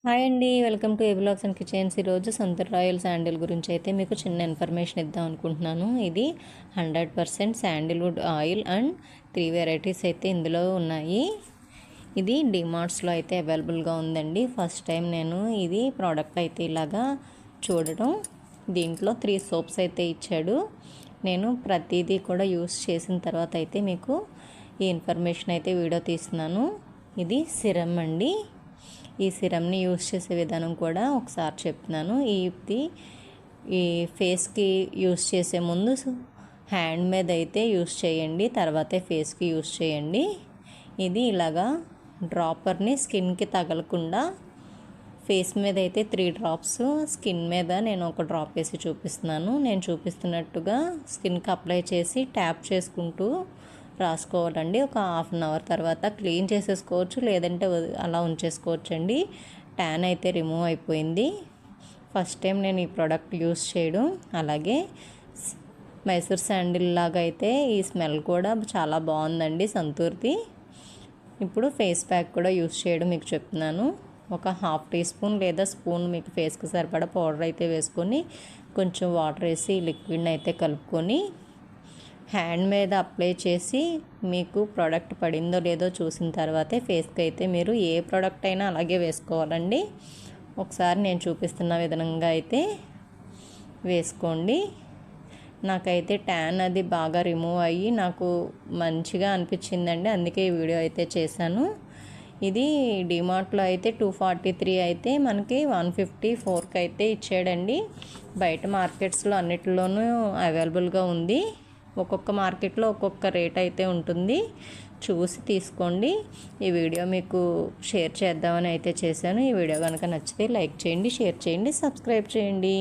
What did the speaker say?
Hi అండి, welcome to A blogs and kitchens. ఈరోజు Santoor royal sandal గురించి అయితే మీకు చిన్న ఇన్ఫర్మేషన్ ఇద్దాం అనుకుంటున్నాను. ఇది 100% శాండిల్వుడ్ ఆయిల్ అండ్ 3 వెరైటీస్ అయితే ఇందులో ఉన్నాయి. ఇది డిమార్ట్స్లో అయితే అవైలబుల్గా ఉందండి. ఫస్ట్ టైం నేను ఇది ప్రోడక్ట్ అయితే ఇలాగా చూడడం. దీంట్లో 3 సోప్స్ అయితే ఇచ్చాడు. నేను ప్రతిదీ కూడా యూస్ చేసిన తర్వాత అయితే మీకు ఈ ఇన్ఫర్మేషన్ అయితే వీడియో తీస్తున్నాను. ఇది సిరమ్ అండి. ఈ సిరమ్ని యూస్ చేసే విధానం కూడా ఒకసారి చెప్తున్నాను. ఈ ఫేస్కి యూస్ చేసే ముందు హ్యాండ్ మీద అయితే యూస్ చేయండి, తర్వాతే ఫేస్కి యూస్ చేయండి. ఇది ఇలాగా డ్రాపర్ని స్కిన్కి తగలకుండా ఫేస్ మీద అయితే 3 డ్రాప్స్, స్కిన్ మీద నేను ఒక డ్రాప్ వేసి చూపిస్తున్నాను. నేను చూపిస్తున్నట్టుగా స్కిన్కి అప్లై చేసి ట్యాప్ చేసుకుంటూ రాసుకోవాలండి. ఒక హాఫ్ అన్ అవర్ తర్వాత క్లీన్ చేసేసుకోవచ్చు, లేదంటే అలా ఉంచేసుకోవచ్చు అండి. ట్యాన్ అయితే రిమూవ్ అయిపోయింది. ఫస్ట్ టైం నేను ఈ ప్రోడక్ట్ యూస్ చేయడం. అలాగే మైసూర్ శాండిల్ లాగా అయితే ఈ స్మెల్ కూడా చాలా బాగుందండి సంతూర్ది. ఇప్పుడు ఫేస్ ప్యాక్ కూడా యూస్ చేయడం మీకు చెప్తున్నాను. ఒక హాఫ్ టీ స్పూన్ లేదా స్పూన్ మీకు ఫేస్కి సరిపడా పౌడర్ అయితే వేసుకొని కొంచెం వాటర్ వేసి లిక్విడ్ని అయితే కలుపుకొని హ్యాండ్ మీద అప్లై చేసి మీకు ప్రోడక్ట్ పడిందో లేదో చూసిన తర్వాతే ఫేస్కి అయితే మీరు ఏ ప్రోడక్ట్ అయినా అలాగే వేసుకోవాలండి. ఒకసారి నేను చూపిస్తున్న విధంగా అయితే వేసుకోండి. నాకైతే ట్యాన్ అది బాగా రిమూవ్ అయ్యి నాకు మంచిగా అనిపించిందండి, అందుకే ఈ వీడియో అయితే చేశాను. ఇది డిమార్ట్లో అయితే 243 అయితే మనకి 154కి అయితే ఇచ్చాడండి. బయట మార్కెట్స్లో అన్నిటిలోనూ అవైలబుల్గా ఉంది. ఒక్కొక్క మార్కెట్లో ఒక్కొక్క రేట్ అయితే ఉంటుంది, చూసి తీసుకోండి. ఈ వీడియో మీకు షేర్ చేద్దామని అయితే చేశాను. ఈ వీడియో కనుక నచ్చితే లైక్ చేయండి, షేర్ చేయండి, సబ్స్క్రైబ్ చేయండి.